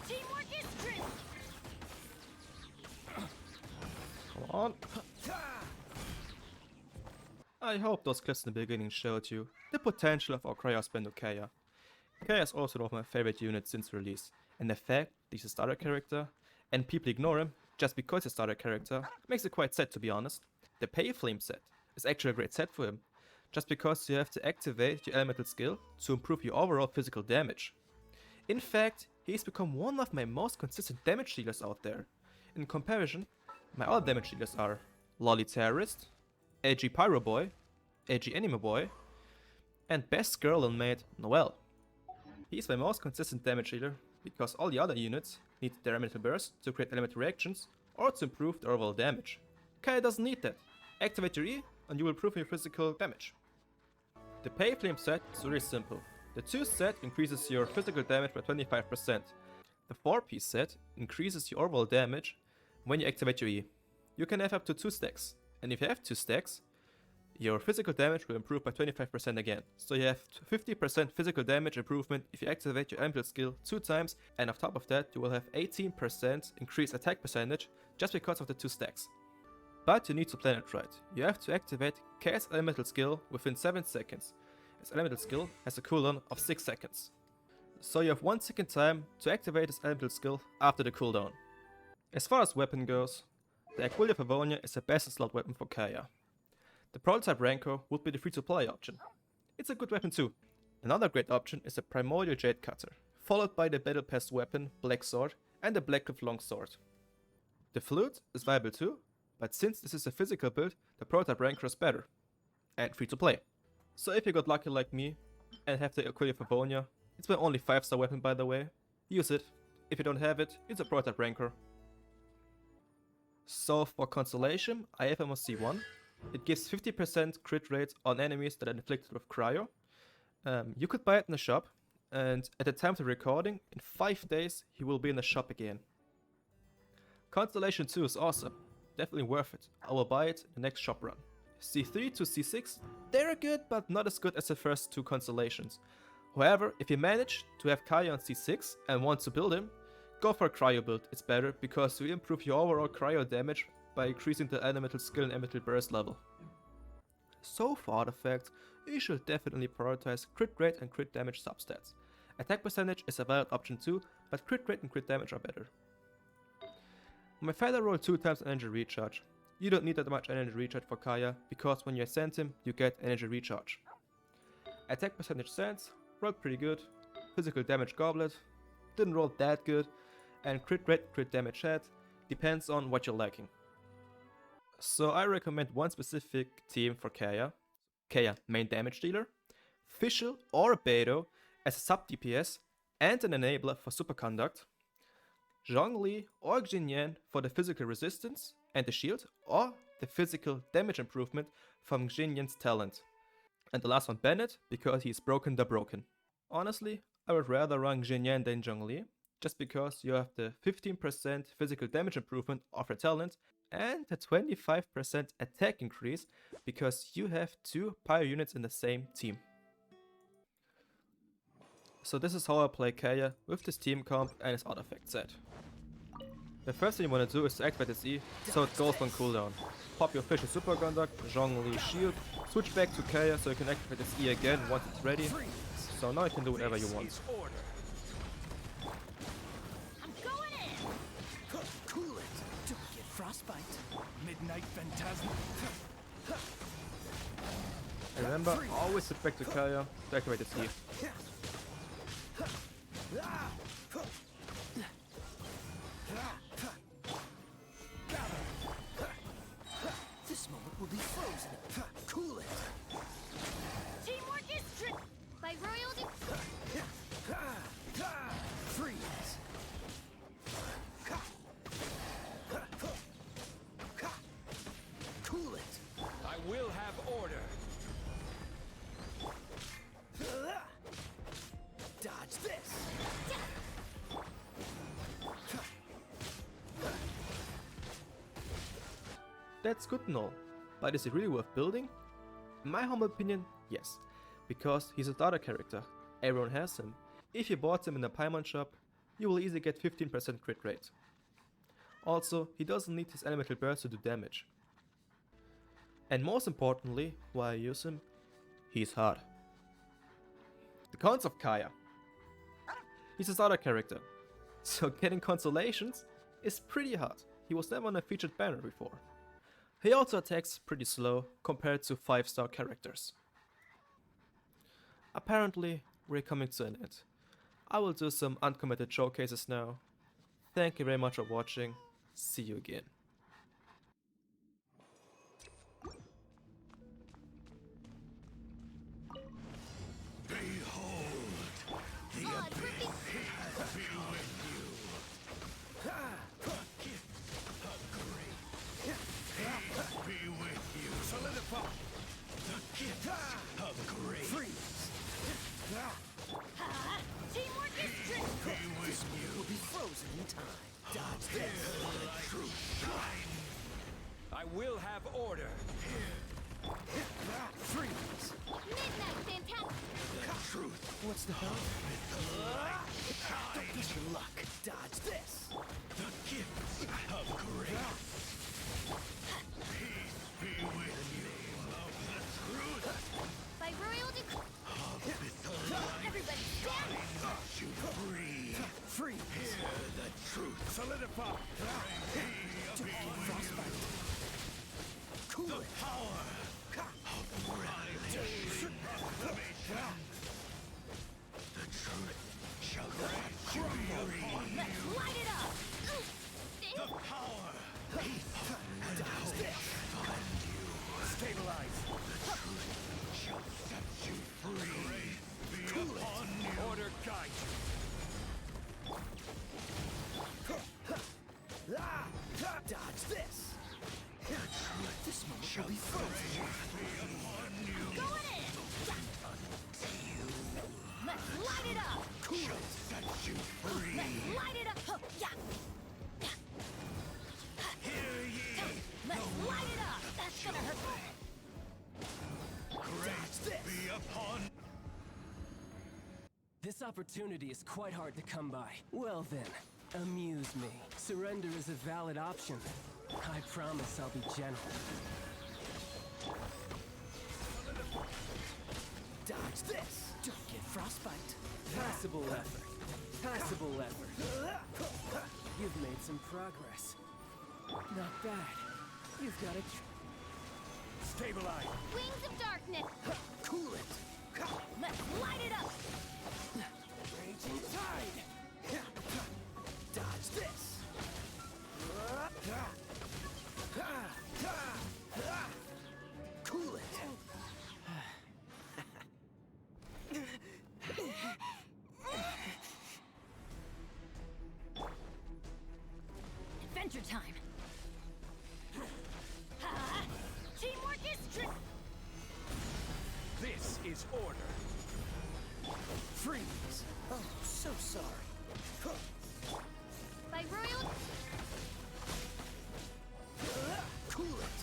Teamwork is strength. Come on. I hope those clips in the beginning showed you the potential of our Kaeya spender Kaeya. Kaeya is also one of my favorite units since release, and the fact that he's a starter character and people ignore him just because he's a starter character makes it quite sad, to be honest. The Pay Flame set is actually a great set for him, just because you have to activate your elemental skill to improve your overall physical damage. In fact, he's become one of my most consistent damage dealers out there. In comparison, my other damage dealers are Lolly Terrorist, AG Pyro Boy, AG Anime Boy, and best girl in mate, Noelle. He's my most consistent damage dealer because all the other units need their elemental burst to create elemental reactions or to improve their overall damage. Kaeya doesn't need that. Activate your E and you will improve your physical damage. The Pay Flame set is very simple. The 2 set increases your physical damage by 25%. The 4-piece set increases your overall damage when you activate your E. You can have up to 2 stacks, and if you have 2 stacks, your physical damage will improve by 25% again. So you have 50% physical damage improvement if you activate your elemental skill 2 times, and on top of that you will have 18% increased attack percentage just because of the 2 stacks. But you need to plan it right. You have to activate Kaeya's elemental skill within 7 seconds. His elemental skill has a cooldown of 6 seconds. So you have 1 second time to activate his elemental skill after the cooldown. As far as weapon goes, the Aquila Favonia is the best slot weapon for Kaeya. The prototype Rancor would be the free-to-play option. It's a good weapon too. Another great option is the Primordial Jade Cutter, followed by the Battle Pass weapon Black Sword and the Blackcliff Longsword. The Flute is viable too, but since this is a physical build, the prototype Rancor is better. And free-to-play. So if you got lucky like me and have the Aquila Favonia, it's my only 5-star weapon by the way, use it. If you don't have it, it's a prototype Rancor. So for Constellation, I have almost C1. It gives 50% crit rate on enemies that are inflicted with cryo. You could buy it in the shop, and at the time of the recording, in 5 days, he will be in the shop again. Constellation 2 is awesome, definitely worth it. I will buy it in the next shop run. C3 to C6, they're good, but not as good as the first 2 Constellations. However, if you manage to have Kaeya on C6 and want to build him, go for a cryo build, it's better, because you improve your overall cryo damage by increasing the elemental skill and elemental burst level. So for artifacts, you should definitely prioritize crit rate and crit damage substats. Attack percentage is a valid option too, but crit rate and crit damage are better. My feather roll 2 times energy recharge. You don't need that much energy recharge for Kaeya, because when you ascend him, you get energy recharge. Attack percentage Sands, rolled pretty good. Physical damage Goblet, didn't roll that good. And crit rate, crit damage head, depends on what you're liking. So I recommend one specific team for Kaeya. Kaeya, main damage dealer, Fischl or Beidou as a sub DPS and an enabler for superconduct, Zhongli or Xinyan for the physical resistance and the shield, or the physical damage improvement from Xinyan's talent. And the last one Bennett, because he's broken the broken. Honestly, I would rather run Xinyan than Zhongli, just because you have the 15% physical damage improvement of your talent and the 25% attack increase because you have 2 pyro units in the same team. So this is how I play Kaeya with this team comp and his artifact set. The first thing you want to do is to activate his E so it goes on cooldown. Pop your Fischl superconduct, Zhongli shield, switch back to Kaeya so you can activate his E again once it's ready. So now you can do whatever you want. Frostbite. Midnight Phantasm. And remember, always switch back to Kaeya to activate his E. This moment will be frozen. Cool it. Teamwork is strength. By royalty. Freeze. Cool it. I will have order. Dodge this. That's good and all, but is it really worth building? In my humble opinion, yes. Because he's a starter character, everyone has him. If you bought him in the Paimon shop, you will easily get 15% crit rate. Also, he doesn't need his elemental burst to do damage. And most importantly, why I use him, he's hard. The cons of Kaeya. He's a starter character, so getting Constellations is pretty hard. He was never on a featured banner before. He also attacks pretty slow compared to 5-star characters. Apparently, we're coming to an end. I will do some uncommitted showcases now. Thank you very much for watching. See you again. God, freaking Solidify. The gift of grace. Freeze. teamwork is strength. This moment will be frozen in time. Dodge this. Truth shine. I will have order. Freeze. Midnight fantastic. The truth. What's the hell? Don't push your luck. Dodge this. The gift of grace. Peace be with you. Of the truth. By royal decree. Everybody stand. You free. Free. Hear the truth. Solidify. Frostbite. Cool the power of revelation. The truth shall grant you free. Let's light it up. The power of revelation find you. Stabilize. The truth shall set you free. Be upon you. Order guide you. Dodge this. This moment will be frozen. Going in. Let's light it up. Cool. Set you free. Let's light it up. Huh, yeah. Hear ye. Let's light it up. That's gonna hurt. Grace be upon. This opportunity is quite hard to come by. Well then, amuse me. Surrender is a valid option. I promise I'll be gentle. Dodge this. Don't get frostbite. Passable effort. Passable effort. You've made some progress. Not bad. You've got it. Stabilize. Wings of darkness. Cool it. Let's light it up. Raging tide. Dodge this. Cool it. Adventure time. Teamwork is strength. This is order. Freeze. Oh, so sorry. By royal. Cool it.